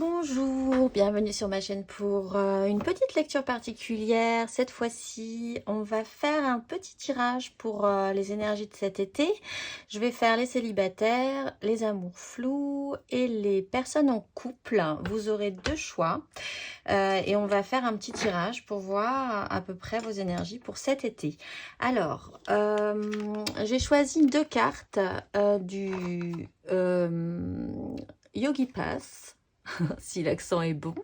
Bonjour, bienvenue sur ma chaîne pour une petite lecture particulière. Cette fois-ci, on va faire un petit tirage pour les énergies de cet été. Je vais faire les célibataires, les amours flous et les personnes en couple. Vous aurez deux choix et on va faire un petit tirage pour voir à peu près vos énergies pour cet été. Alors, j'ai choisi deux cartes du Yogi Pass. Si l'accent est bon.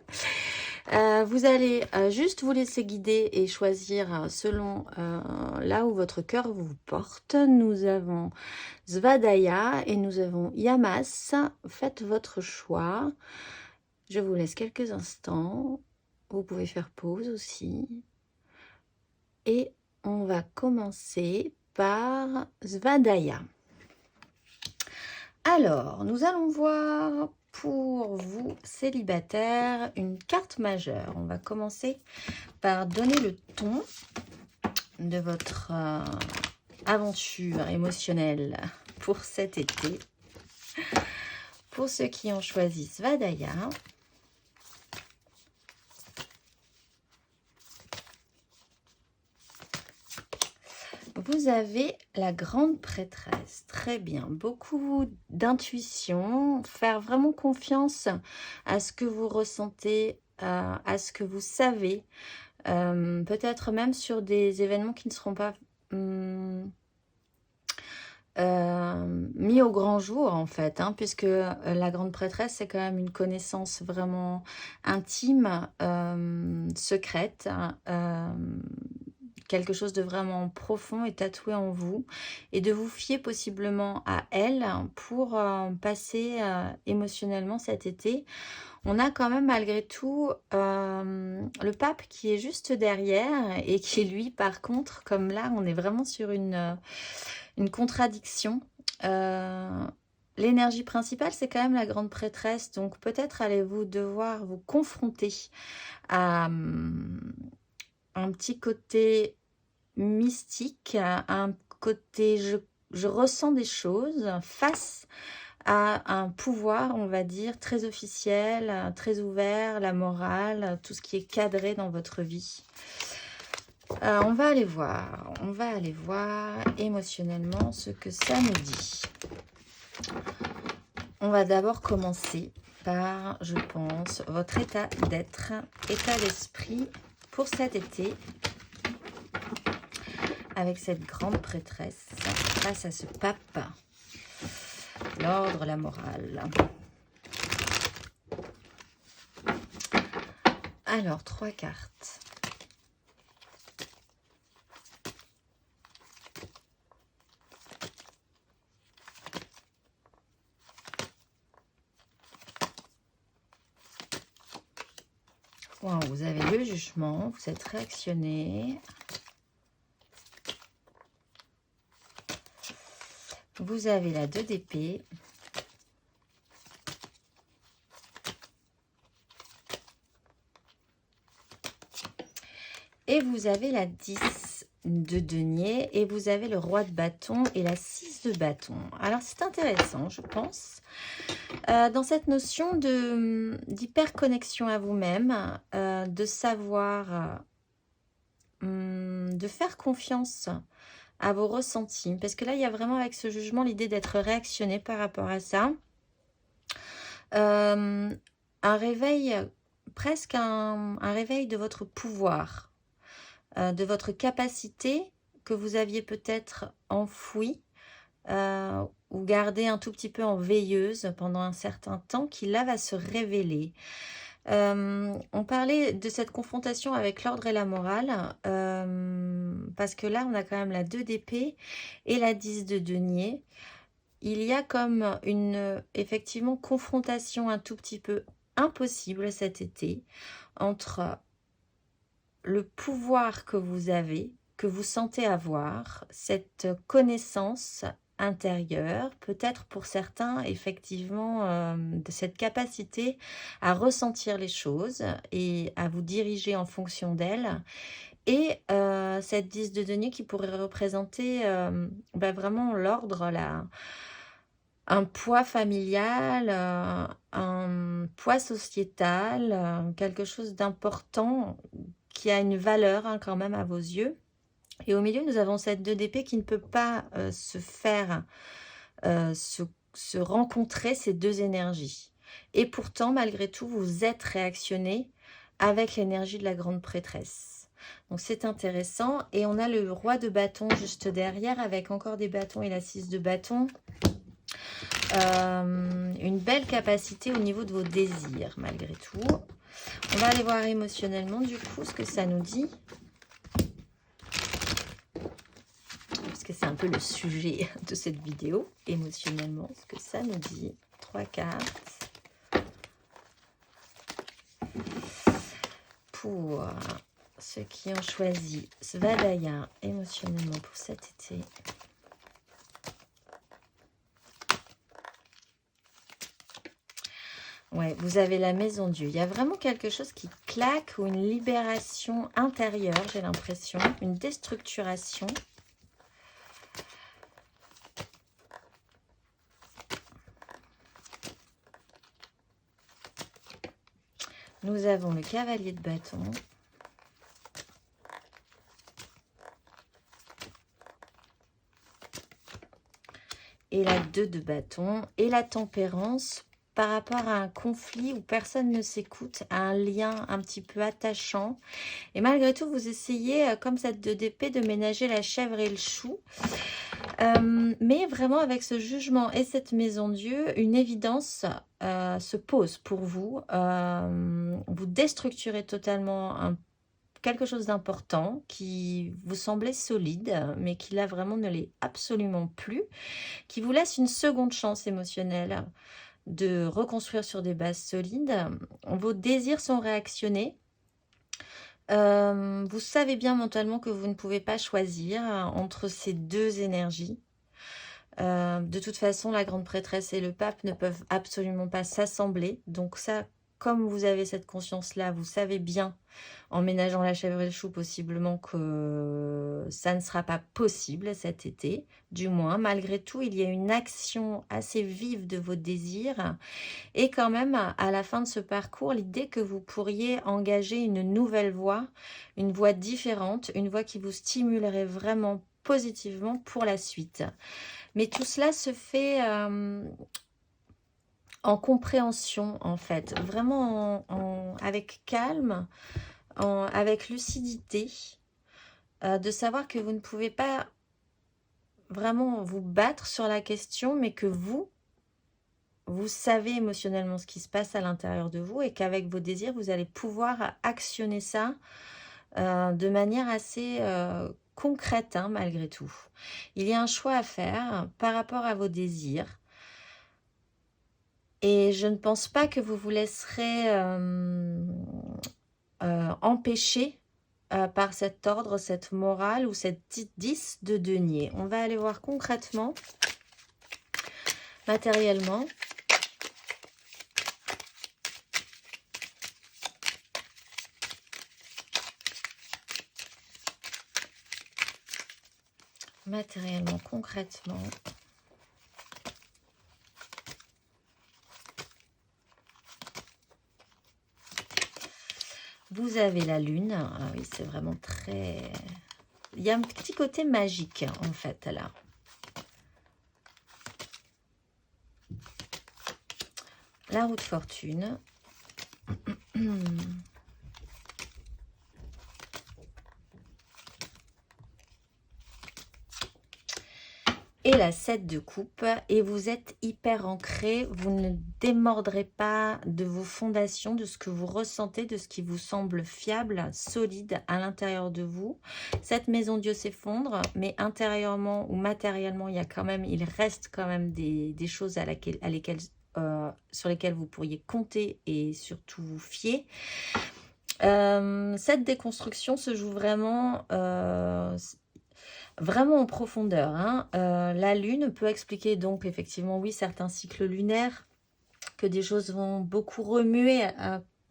Vous allez juste vous laisser guider et choisir selon là où votre cœur vous porte. Nous avons Svadhyaya et nous avons Yamas. Faites votre choix. Je vous laisse quelques instants. Vous pouvez faire pause aussi. Et on va commencer par Svadhyaya. Alors, nous allons voir pour vous, célibataires, une carte majeure. On va commencer par donner le ton de votre aventure émotionnelle pour cet été. Pour ceux qui ont choisi Svadhyaya, vous avez la grande prêtresse. Très bien. Beaucoup d'intuition. Faire vraiment confiance à ce que vous ressentez, à ce que vous savez. Peut-être même sur des événements qui ne seront pas mis au grand jour, en fait. Puisque la grande prêtresse, c'est quand même une connaissance vraiment intime, secrète, quelque chose de vraiment profond et tatoué en vous, et de vous fier possiblement à elle pour passer émotionnellement cet été. On a quand même malgré tout le pape qui est juste derrière et qui lui par contre, comme là on est vraiment sur une contradiction. L'énergie principale c'est quand même la grande prêtresse, donc peut-être allez-vous devoir vous confronter à un petit côté mystique, un côté je ressens des choses face à un pouvoir, on va dire, très officiel, très ouvert, la morale, tout ce qui est cadré dans votre vie. On va aller voir émotionnellement ce que ça nous dit. On va d'abord commencer par, je pense, votre état d'être, état d'esprit pour cet été, avec cette grande prêtresse face à ce pape. L'ordre, la morale. Alors, 3 cartes. Wow, vous avez le jugement, vous êtes réactionné. Vous avez la 2 d'épée. Et vous avez la 10 de denier. Et vous avez le roi de bâton et la 6 de bâton. Alors, c'est intéressant, je pense. Dans cette notion d'hyper-connexion à vous-même, de savoir, de faire confiance à vos ressentis, parce que là il y a vraiment avec ce jugement l'idée d'être réactionné par rapport à ça, un réveil, presque un réveil de votre pouvoir, de votre capacité que vous aviez peut-être enfouie ou gardée un tout petit peu en veilleuse pendant un certain temps, qui là va se révéler. On parlait de cette confrontation avec l'ordre et la morale, parce que là, on a quand même la 2 d'épée et la 10 de denier. Il y a comme une, effectivement, confrontation un tout petit peu impossible cet été entre le pouvoir que vous avez, que vous sentez avoir, cette connaissance intérieure, peut-être pour certains effectivement de cette capacité à ressentir les choses et à vous diriger en fonction d'elles, et cette 10 de denier qui pourrait représenter vraiment l'ordre, un poids familial, un poids sociétal, quelque chose d'important qui a une valeur quand même à vos yeux. Et au milieu, nous avons cette 2 d'épée qui ne peut pas se faire, se rencontrer ces 2 énergies. Et pourtant, malgré tout, vous êtes réactionné avec l'énergie de la grande prêtresse. Donc c'est intéressant. Et on a le roi de bâton juste derrière avec encore des bâtons et la 6 de bâton. Une belle capacité au niveau de vos désirs, malgré tout. On va aller voir émotionnellement, du coup, ce que ça nous dit. Parce que c'est un peu le sujet de cette vidéo, émotionnellement, ce que ça nous dit. 3 cartes. Pour ceux qui ont choisi Svadhyaya émotionnellement pour cet été. Ouais, vous avez la maison Dieu. Il y a vraiment quelque chose qui claque ou une libération intérieure, j'ai l'impression. Une déstructuration. Nous avons le cavalier de bâton. Et la 2 de bâton. Et la tempérance par rapport à un conflit où personne ne s'écoute, à un lien un petit peu attachant. Et malgré tout, vous essayez, comme cette 2 d'épée, de ménager la chèvre et le chou. Mais vraiment avec ce jugement et cette maison Dieu, une évidence se pose pour vous. Vous déstructurez totalement quelque chose d'important qui vous semblait solide, mais qui là vraiment ne l'est absolument plus, qui vous laisse une seconde chance émotionnelle de reconstruire sur des bases solides. Vos désirs sont réactionnés. Vous savez bien mentalement que vous ne pouvez pas choisir entre ces 2 énergies. De toute façon, la grande prêtresse et le pape ne peuvent absolument pas s'assembler. Donc ça, comme vous avez cette conscience-là, vous savez bien, en ménageant la chèvre et le chou, possiblement que ça ne sera pas possible cet été. Du moins, malgré tout, il y a une action assez vive de vos désirs. Et quand même, à la fin de ce parcours, l'idée que vous pourriez engager une nouvelle voie, une voie différente, une voie qui vous stimulerait vraiment positivement pour la suite. Mais tout cela se fait en compréhension, en fait. Vraiment avec calme, avec lucidité. De savoir que vous ne pouvez pas vraiment vous battre sur la question, mais que vous savez émotionnellement ce qui se passe à l'intérieur de vous et qu'avec vos désirs, vous allez pouvoir actionner ça de manière assez concrète, hein, malgré tout. Il y a un choix à faire par rapport à vos désirs. Et je ne pense pas que vous vous laisserez empêcher par cet ordre, cette morale ou cette 10 de denier. On va aller voir concrètement, matériellement. Matériellement, concrètement. Vous avez la lune. Ah oui, c'est vraiment très... Il y a un petit côté magique, en fait, là. La roue de fortune. Et la 7 de coupe, et vous êtes hyper ancré, vous ne démordrez pas de vos fondations, de ce que vous ressentez, de ce qui vous semble fiable, solide à l'intérieur de vous. Cette maison Dieu s'effondre, mais intérieurement ou matériellement, il reste quand même des choses sur lesquelles vous pourriez compter et surtout vous fier. Cette déconstruction se joue vraiment en profondeur. Hein. La lune peut expliquer donc effectivement, oui, certains cycles lunaires, que des choses vont beaucoup remuer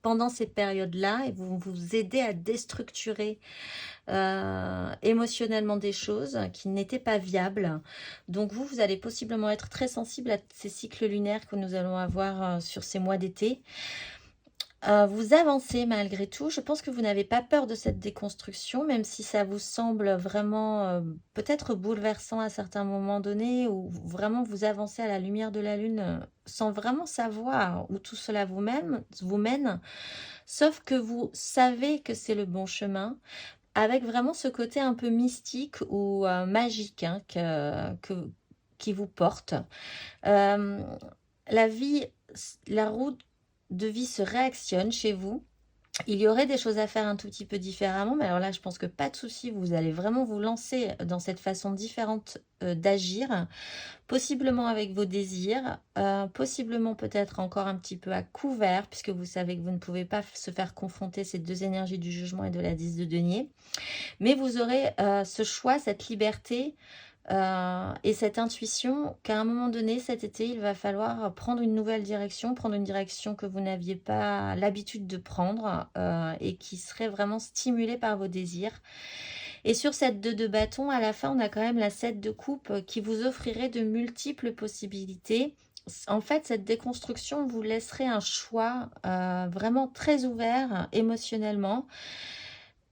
pendant ces périodes-là et vont vous aider à déstructurer émotionnellement des choses qui n'étaient pas viables. Donc vous allez possiblement être très sensible à ces cycles lunaires que nous allons avoir sur ces mois d'été. Vous avancez malgré tout. Je pense que vous n'avez pas peur de cette déconstruction, même si ça vous semble vraiment peut-être bouleversant à certains moments donnés, ou vraiment vous avancez à la lumière de la lune sans vraiment savoir où tout cela vous mène, sauf que vous savez que c'est le bon chemin, avec vraiment ce côté un peu mystique ou magique hein, qui vous porte. La vie, la route de vie se réactionne chez vous. Il y aurait des choses à faire un tout petit peu différemment, mais alors là, je pense que pas de souci, vous allez vraiment vous lancer dans cette façon différente d'agir, possiblement avec vos désirs, possiblement peut-être encore un petit peu à couvert, puisque vous savez que vous ne pouvez pas se faire confronter ces deux énergies du jugement et de la 10 de denier, mais vous aurez ce choix, cette liberté, et cette intuition qu'à un moment donné, cet été, il va falloir prendre une nouvelle direction, prendre une direction que vous n'aviez pas l'habitude de prendre et qui serait vraiment stimulée par vos désirs. Et sur cette 2 de bâton, à la fin, on a quand même la 7 de coupe qui vous offrirait de multiples possibilités. En fait, cette déconstruction vous laisserait un choix vraiment très ouvert émotionnellement.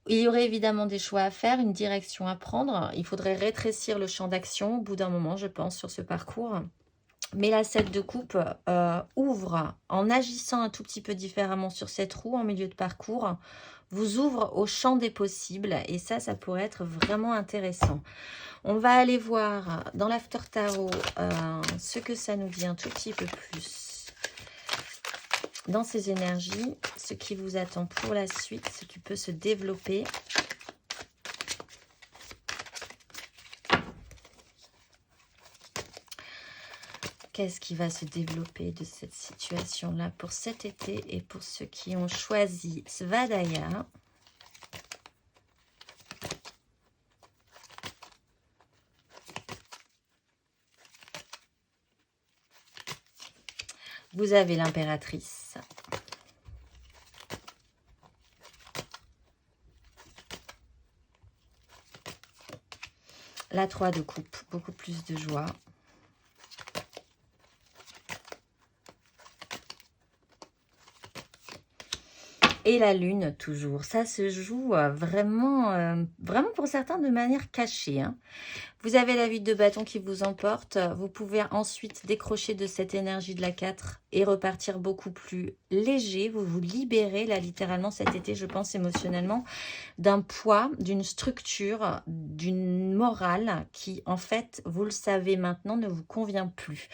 Il y aurait évidemment des choix à faire, une direction à prendre. Il faudrait rétrécir le champ d'action au bout d'un moment, je pense, sur ce parcours. Mais la 7 de coupe ouvre, en agissant un tout petit peu différemment sur cette roue en milieu de parcours, vous ouvre au champ des possibles. Et ça pourrait être vraiment intéressant. On va aller voir dans l'After Tarot ce que ça nous dit un tout petit peu plus. Dans ces énergies, ce qui vous attend pour la suite, ce qui peut se développer. Qu'est-ce qui va se développer de cette situation-là pour cet été et pour ceux qui ont choisi Svadhyaya? Vous avez l'impératrice. La 3 de coupe, beaucoup plus de joie. Et la lune, toujours. Ça se joue vraiment pour certains de manière cachée. Hein. Vous avez la 8 de bâton qui vous emporte. Vous pouvez ensuite décrocher de cette énergie de la 4 et repartir beaucoup plus léger. Vous vous libérez, là, littéralement, cet été, je pense, émotionnellement, d'un poids, d'une structure, d'une morale qui, en fait, vous le savez maintenant, ne vous convient plus.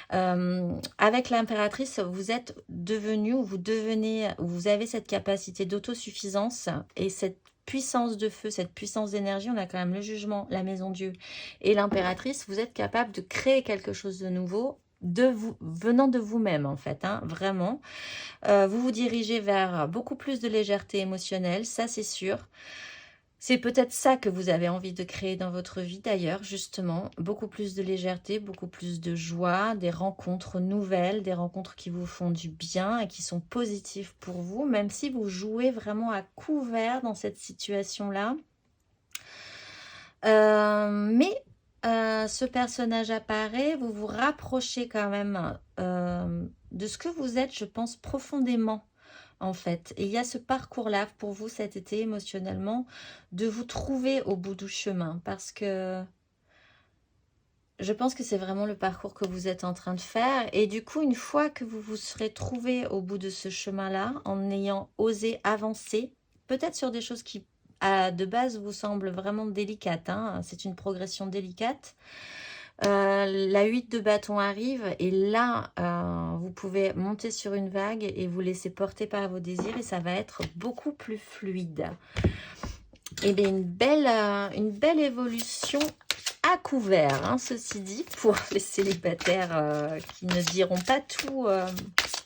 Avec l'impératrice, vous êtes devenu ou vous avez cette capacité d'autosuffisance et cette puissance de feu, cette puissance d'énergie. On a quand même le jugement, la maison Dieu et l'impératrice. Vous êtes capable de créer quelque chose de nouveau venant de vous-même en fait, hein, vraiment. Vous vous dirigez vers beaucoup plus de légèreté émotionnelle, ça c'est sûr. C'est peut-être ça que vous avez envie de créer dans votre vie d'ailleurs, justement. Beaucoup plus de légèreté, beaucoup plus de joie, des rencontres nouvelles, des rencontres qui vous font du bien et qui sont positives pour vous, même si vous jouez vraiment à couvert dans cette situation-là. Ce personnage apparaît, vous vous rapprochez quand même de ce que vous êtes, je pense, profondément. En fait, et il y a ce parcours-là pour vous cet été émotionnellement, de vous trouver au bout du chemin, parce que je pense que c'est vraiment le parcours que vous êtes en train de faire, et du coup, une fois que vous vous serez trouvé au bout de ce chemin-là, en ayant osé avancer, peut-être sur des choses qui, de base, vous semblent vraiment délicates, hein, c'est une progression délicate. La 8 de bâton arrive et là, vous pouvez monter sur une vague et vous laisser porter par vos désirs et ça va être beaucoup plus fluide. Et bien, une belle évolution à couvert, hein, ceci dit, pour les célibataires qui ne diront pas tout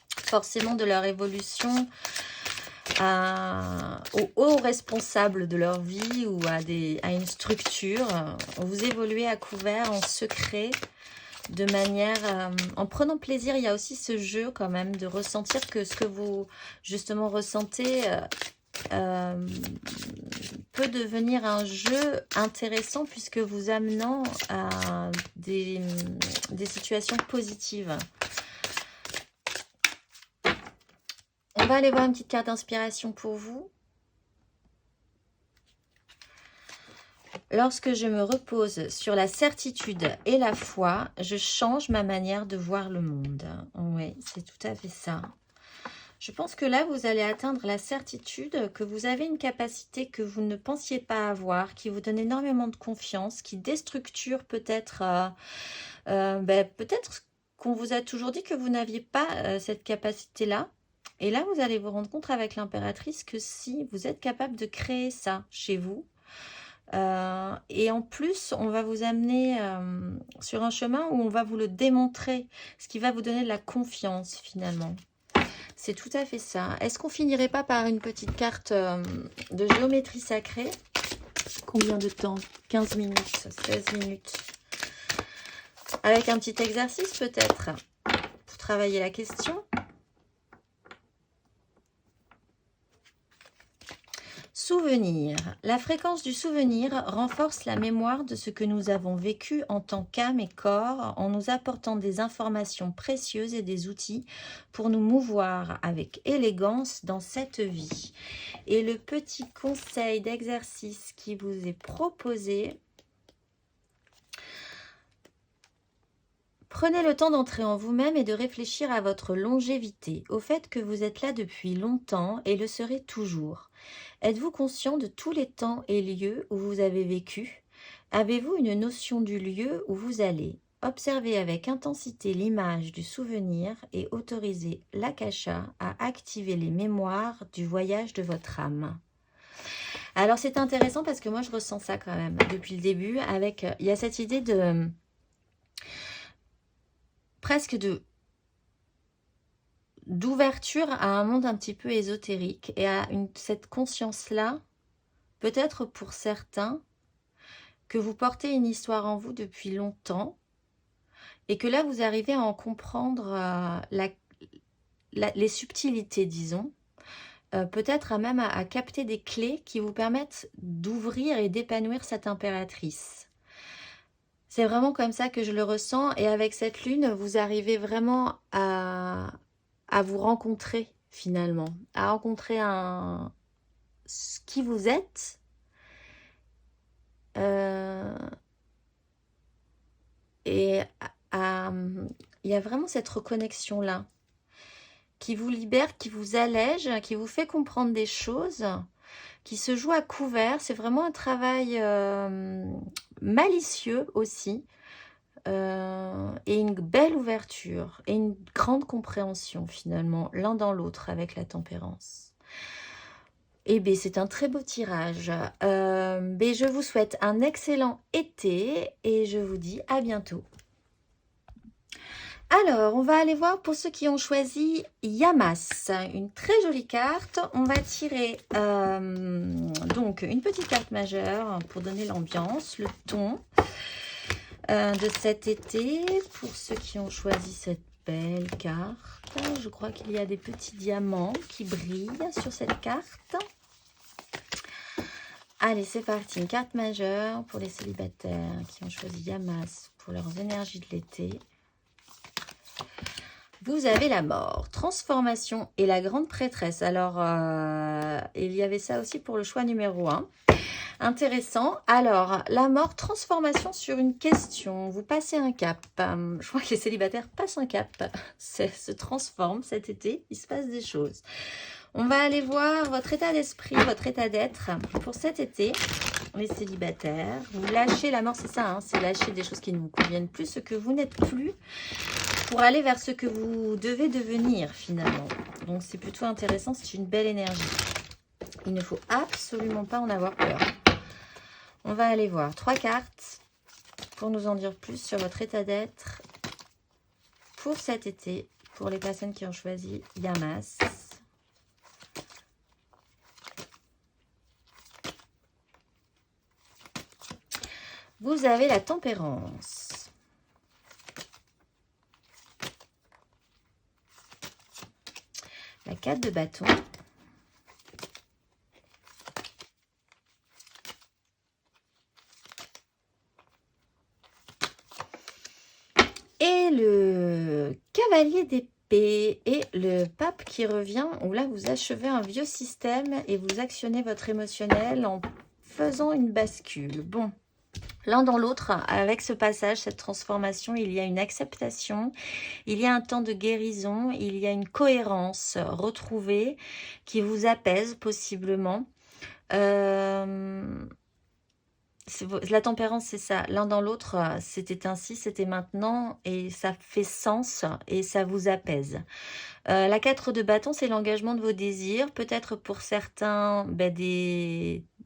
forcément de leur évolution aux hauts responsables de leur vie ou à une structure. Vous évoluez à couvert, en secret, de manière... en prenant plaisir, il y a aussi ce jeu quand même de ressentir que ce que vous justement ressentez peut devenir un jeu intéressant puisque vous amenant à des situations positives. On va aller voir une petite carte d'inspiration pour vous. Lorsque je me repose sur la certitude et la foi, je change ma manière de voir le monde. Oui, c'est tout à fait ça. Je pense que là, vous allez atteindre la certitude que vous avez une capacité que vous ne pensiez pas avoir, qui vous donne énormément de confiance, qui déstructure peut-être peut-être qu'on vous a toujours dit que vous n'aviez pas cette capacité-là. Et là, vous allez vous rendre compte avec l'impératrice que si vous êtes capable de créer ça chez vous, et en plus, on va vous amener sur un chemin où on va vous le démontrer, ce qui va vous donner de la confiance finalement. C'est tout à fait ça. Est-ce qu'on finirait pas par une petite carte de géométrie sacrée? Combien de temps? 15 minutes, 16 minutes. Avec un petit exercice peut-être pour travailler la question. Souvenir. La fréquence du souvenir renforce la mémoire de ce que nous avons vécu en tant qu'âme et corps en nous apportant des informations précieuses et des outils pour nous mouvoir avec élégance dans cette vie. Et le petit conseil d'exercice qui vous est proposé, prenez le temps d'entrer en vous-même et de réfléchir à votre longévité, au fait que vous êtes là depuis longtemps et le serez toujours. Êtes-vous conscient de tous les temps et lieux où vous avez vécu? Avez-vous une notion du lieu où vous allez? Observez avec intensité l'image du souvenir et autorisez l'akasha à activer les mémoires du voyage de votre âme. Alors c'est intéressant parce que moi je ressens ça quand même depuis le début avec, il y a cette idée de presque d'ouverture à un monde un petit peu ésotérique et à cette conscience-là, peut-être pour certains, que vous portez une histoire en vous depuis longtemps et que là, vous arrivez à en comprendre les subtilités, disons, peut-être même à capter des clés qui vous permettent d'ouvrir et d'épanouir cette impératrice. C'est vraiment comme ça que je le ressens et avec cette lune, vous arrivez vraiment à vous rencontrer finalement, à rencontrer ce qui vous êtes, et il y a vraiment cette reconnexion-là qui vous libère, qui vous allège, qui vous fait comprendre des choses, qui se joue à couvert. C'est vraiment un travail malicieux aussi, et une belle ouverture et une grande compréhension finalement l'un dans l'autre avec la tempérance. Eh bien, c'est un très beau tirage. Je vous souhaite un excellent été et je vous dis à bientôt. Alors, on va aller voir pour ceux qui ont choisi Yamas, une très jolie carte. On va tirer donc une petite carte majeure pour donner l'ambiance, le ton de cet été. Pour ceux qui ont choisi cette belle carte, je crois qu'il y a des petits diamants qui brillent sur cette carte. Allez, c'est parti. Une carte majeure pour les célibataires qui ont choisi Yamas pour leurs énergies de l'été. Vous avez la mort, transformation et la grande prêtresse. Alors, il y avait ça aussi pour le choix numéro 1. Intéressant. Alors, la mort, transformation sur une question. Vous passez un cap. Je crois que les célibataires passent un cap. Ça se transforme cet été. Il se passe des choses. On va aller voir votre état d'esprit, votre état d'être pour cet été. Les célibataires. Vous lâchez la mort, c'est ça. Hein, c'est lâcher des choses qui ne vous conviennent plus, ce que vous n'êtes plus, pour aller vers ce que vous devez devenir finalement. Donc, c'est plutôt intéressant. C'est une belle énergie. Il ne faut absolument pas en avoir peur. On va aller voir 3 cartes pour nous en dire plus sur votre état d'être pour cet été, pour les personnes qui ont choisi Yamas. Vous avez la tempérance. La 4 de bâton. Et le cavalier d'épée et le pape qui revient, où là vous achevez un vieux système et vous actionnez votre émotionnel en faisant une bascule. Bon, l'un dans l'autre, avec ce passage, cette transformation, il y a une acceptation, il y a un temps de guérison, il y a une cohérence retrouvée qui vous apaise possiblement. La tempérance, c'est ça. L'un dans l'autre, c'était ainsi, c'était maintenant, et ça fait sens et ça vous apaise. La 4 de bâton, c'est l'engagement de vos désirs. Peut-être pour certains,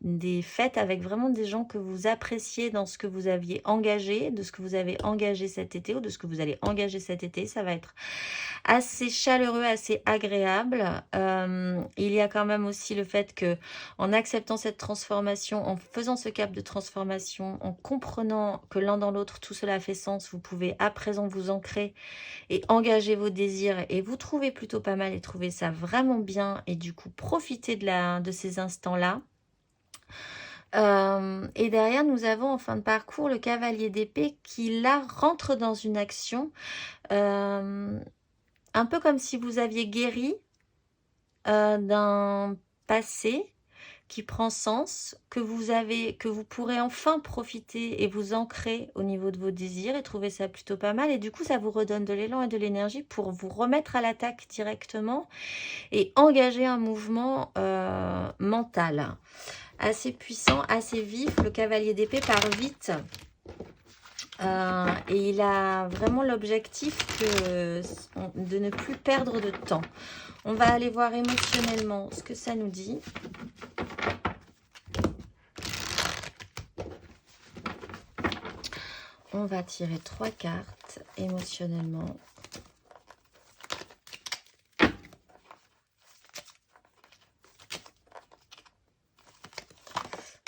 des fêtes avec vraiment des gens que vous appréciez dans ce que vous aviez engagé, de ce que vous avez engagé cet été ou de ce que vous allez engager cet été. Ça va être assez chaleureux, assez agréable. Il y a quand même aussi le fait que en acceptant cette transformation, en faisant ce cap de transformation, en comprenant que l'un dans l'autre, tout cela fait sens, vous pouvez à présent vous ancrer et engager vos désirs et vous trouvez plutôt pas mal et trouver ça vraiment bien et du coup profiter de ces instants-là. Et derrière, nous avons en fin de parcours le cavalier d'épée qui là rentre dans une action un peu comme si vous aviez guéri d'un passé qui prend sens, que vous pourrez enfin profiter et vous ancrer au niveau de vos désirs et trouver ça plutôt pas mal. Et du coup, ça vous redonne de l'élan et de l'énergie pour vous remettre à l'attaque directement et engager un mouvement mental assez puissant, assez vif. Le cavalier d'épée part vite. Et il a vraiment l'objectif de ne plus perdre de temps. On va aller voir émotionnellement ce que ça nous dit. On va tirer 3 cartes émotionnellement.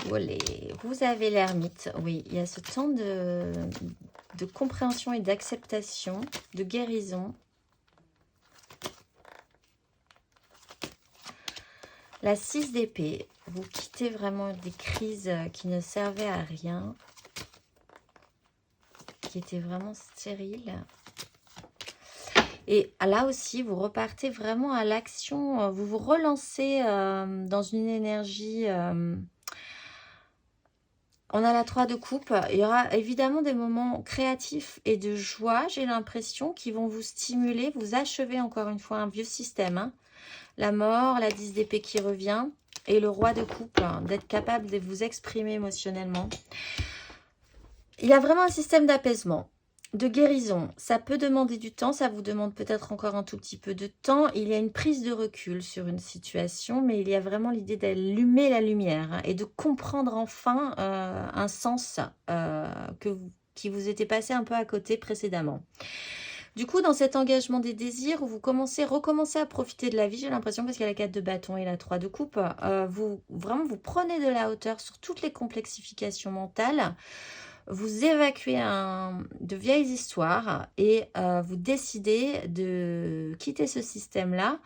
Voilà, vous avez l'ermite. Oui, il y a ce temps de compréhension et d'acceptation, de guérison. La 6 d'épée. Vous quittez vraiment des crises qui ne servaient à rien, qui étaient vraiment stériles. Et là aussi, vous repartez vraiment à l'action, vous vous relancez dans une énergie. On a la 3 de coupe. Il y aura évidemment des moments créatifs et de joie, j'ai l'impression, qui vont vous stimuler, vous achever encore une fois un vieux système. Hein. La mort, la 10 d'épée qui revient et le roi de coupe, d'être capable de vous exprimer émotionnellement. Il y a vraiment un système d'apaisement, de guérison. Ça peut demander du temps, ça vous demande peut-être encore un tout petit peu de temps. Il y a une prise de recul sur une situation, mais il y a vraiment l'idée d'allumer la lumière hein, et de comprendre enfin un sens qui vous était passé un peu à côté précédemment. Du coup, dans cet engagement des désirs, où vous recommencez à profiter de la vie, j'ai l'impression, parce qu'il y a la 4 de bâton et la 3 de coupe, vous prenez de la hauteur sur toutes les complexifications mentales. Vous évacuez de vieilles histoires et vous décidez de quitter ce système-là,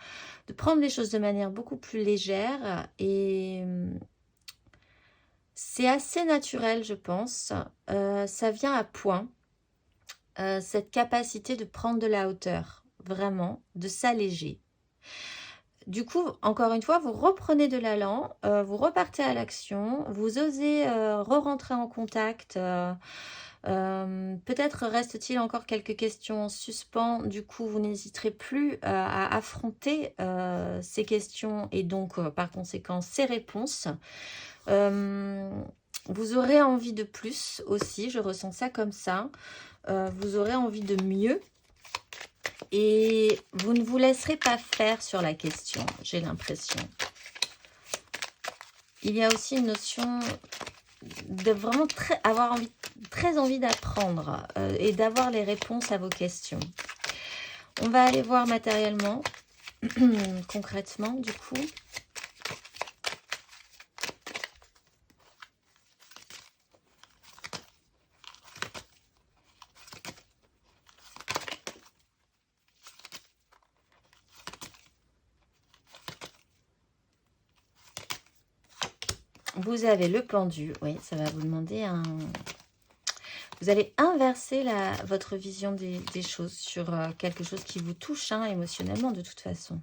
de prendre les choses de manière beaucoup plus légère et c'est assez naturel, je pense. Ça vient à point, cette capacité de prendre de la hauteur, vraiment, de s'alléger. Du coup, encore une fois, vous reprenez de l'allant, vous repartez à l'action, vous osez re-rentrer en contact. Peut-être reste-t-il encore quelques questions en suspens. Du coup, vous n'hésiterez plus à affronter ces questions et donc, par conséquent, ces réponses. Vous aurez envie de plus aussi, je ressens ça comme ça. Vous aurez envie de mieux. Et vous ne vous laisserez pas faire sur la question, j'ai l'impression. Il y a aussi une notion de vraiment avoir très envie d'apprendre et d'avoir les réponses à vos questions. On va aller voir matériellement, concrètement, du coup. Vous avez le pendu. Oui, ça va vous demander un... Vous allez inverser votre vision des choses sur quelque chose qui vous touche hein, émotionnellement de toute façon.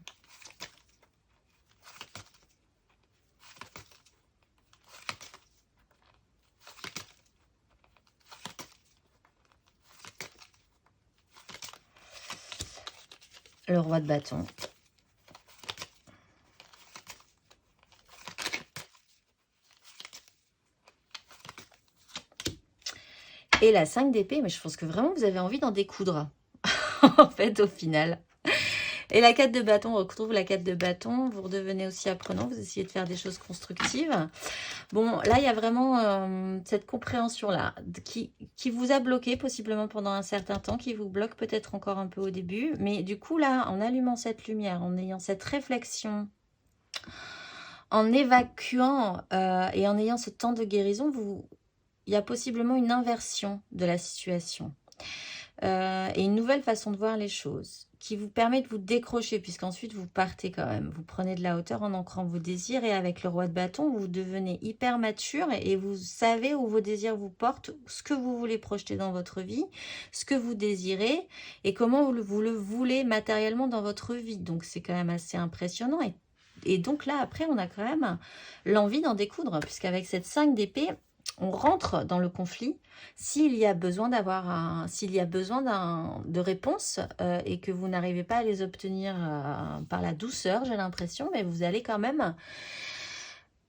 Le roi de bâton. Et la 5 d'épée, mais je pense que vraiment vous avez envie d'en découdre, en fait, au final. Et la 4 de bâton, on retrouve la 4 de bâton, vous redevenez aussi apprenant, vous essayez de faire des choses constructives. Bon, là, il y a vraiment cette compréhension-là qui vous a bloqué possiblement pendant un certain temps, qui vous bloque peut-être encore un peu au début. Mais du coup, là, en allumant cette lumière, en ayant cette réflexion, en évacuant et en ayant ce temps de guérison, il y a possiblement une inversion de la situation et une nouvelle façon de voir les choses qui vous permet de vous décrocher puisqu'ensuite vous partez quand même. Vous prenez de la hauteur en ancrant vos désirs et avec le roi de bâton, vous devenez hyper mature et vous savez où vos désirs vous portent, ce que vous voulez projeter dans votre vie, ce que vous désirez et comment vous le voulez matériellement dans votre vie. Donc c'est quand même assez impressionnant et donc là après on a quand même l'envie d'en découdre puisqu'avec cette 5 d'épée, on rentre dans le conflit s'il y a besoin de réponses et que vous n'arrivez pas à les obtenir par la douceur, j'ai l'impression, mais vous allez quand même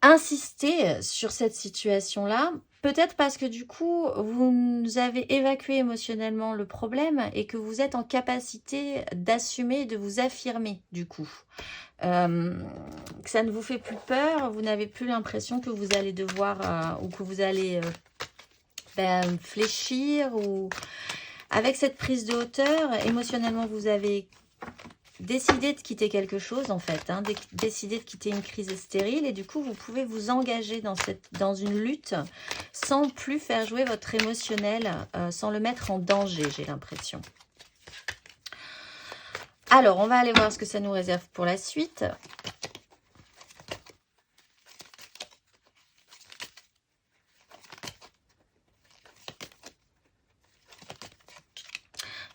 insister sur cette situation-là. Peut-être parce que du coup, vous avez évacué émotionnellement le problème et que vous êtes en capacité d'assumer, de vous affirmer du coup. Que ça ne vous fait plus peur, vous n'avez plus l'impression que vous allez devoir ou que vous allez fléchir ou avec cette prise de hauteur, émotionnellement vous avez décidé de quitter quelque chose en fait, hein, décidé de quitter une crise stérile et du coup vous pouvez vous engager dans une lutte sans plus faire jouer votre émotionnel, sans le mettre en danger, j'ai l'impression. Alors, on va aller voir ce que ça nous réserve pour la suite.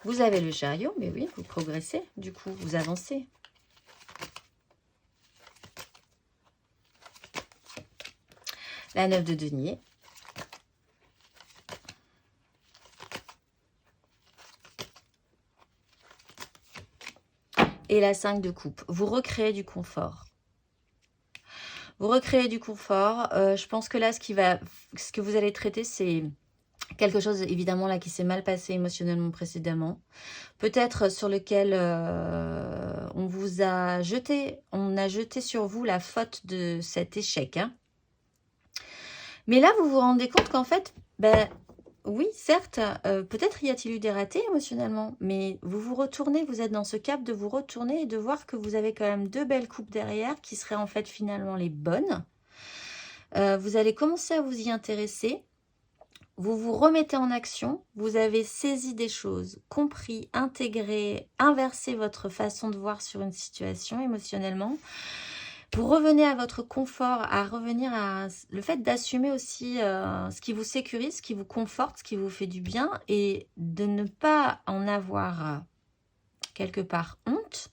Vous avez le chariot, mais oui, vous progressez, du coup, vous avancez. La 9 de denier. Et la 5 de coupe. Vous recréez du confort. Vous recréez du confort. Je pense que là, ce que vous allez traiter, c'est quelque chose, évidemment, là, qui s'est mal passé émotionnellement précédemment. Peut-être sur lequel on a jeté sur vous la faute de cet échec. Hein. Mais là, vous vous rendez compte qu'en fait, oui, certes, peut-être y a-t-il eu des ratés émotionnellement, mais vous vous retournez, vous êtes dans ce cap de vous retourner et de voir que vous avez quand même 2 belles coupes derrière qui seraient en fait finalement les bonnes. Vous allez commencer à vous y intéresser. Vous vous remettez en action, vous avez saisi des choses, compris, intégré, inversé votre façon de voir sur une situation émotionnellement. Vous revenez à votre confort, à revenir à le fait d'assumer aussi ce qui vous sécurise, ce qui vous conforte, ce qui vous fait du bien et de ne pas en avoir quelque part honte,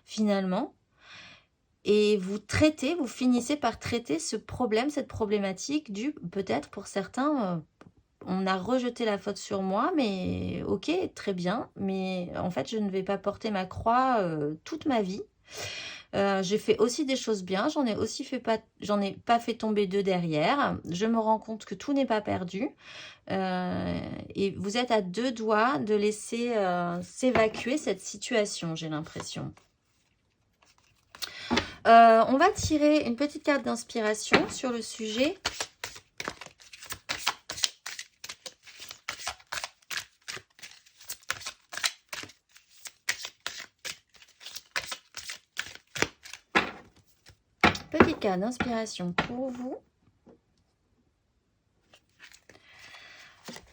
finalement. Et vous finissez par traiter ce problème, cette problématique du peut-être pour certains, on a rejeté la faute sur moi, mais ok, très bien, mais en fait je ne vais pas porter ma croix toute ma vie. J'ai fait aussi des choses bien, j'en ai pas fait tomber 2 derrière. Je me rends compte que tout n'est pas perdu. Et vous êtes à 2 doigts de laisser s'évacuer cette situation, j'ai l'impression. On va tirer une petite carte d'inspiration sur le sujet. Petite carte d'inspiration pour vous.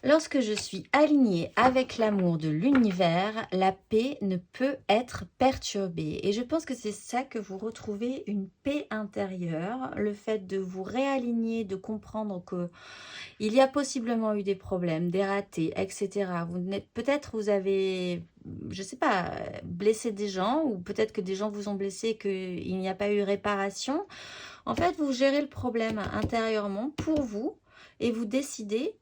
Lorsque je suis alignée avec l'amour de l'univers, la paix ne peut être perturbée. Et je pense que c'est ça que vous retrouvez, une paix intérieure, le fait de vous réaligner, de comprendre que il y a possiblement eu des problèmes, des ratés, etc. Peut-être vous avez, je sais pas, blessé des gens, ou peut-être que des gens vous ont blessé et qu'il n'y a pas eu réparation. En fait, vous gérez le problème intérieurement pour vous et vous décidez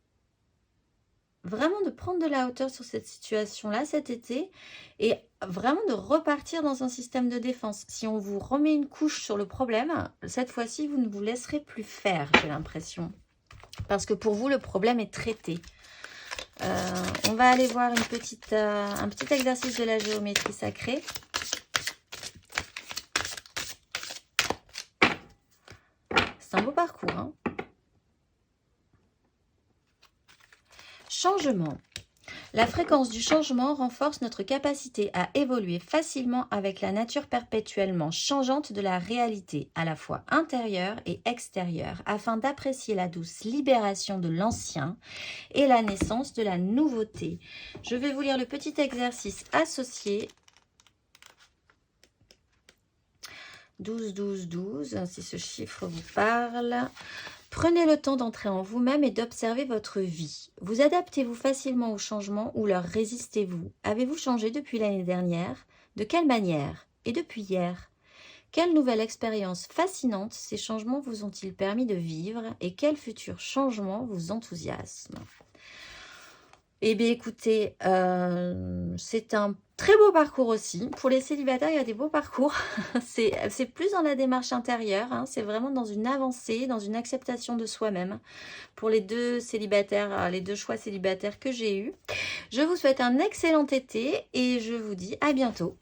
vraiment de prendre de la hauteur sur cette situation-là cet été et vraiment de repartir dans un système de défense. Si on vous remet une couche sur le problème, cette fois-ci, vous ne vous laisserez plus faire, j'ai l'impression. Parce que pour vous, le problème est traité. On va aller voir un petit exercice de la géométrie sacrée. C'est un beau parcours, hein. Changement. La fréquence du changement renforce notre capacité à évoluer facilement avec la nature perpétuellement changeante de la réalité, à la fois intérieure et extérieure, afin d'apprécier la douce libération de l'ancien et la naissance de la nouveauté. Je vais vous lire le petit exercice associé. 12, 12, 12, si ce chiffre vous parle. Prenez le temps d'entrer en vous-même et d'observer votre vie. Vous adaptez-vous facilement aux changements ou leur résistez-vous? Avez-vous changé depuis l'année dernière? De quelle manière? Et depuis hier? Quelle nouvelle expérience fascinante ces changements vous ont-ils permis de vivre et quel futur changement vous enthousiasme? Eh bien, écoutez, c'est un très beau parcours aussi. Pour les célibataires, il y a des beaux parcours. C'est plus dans la démarche intérieure, hein. C'est vraiment dans une avancée, dans une acceptation de soi-même. Pour les deux célibataires, les deux choix célibataires que j'ai eus. Je vous souhaite un excellent été et je vous dis à bientôt.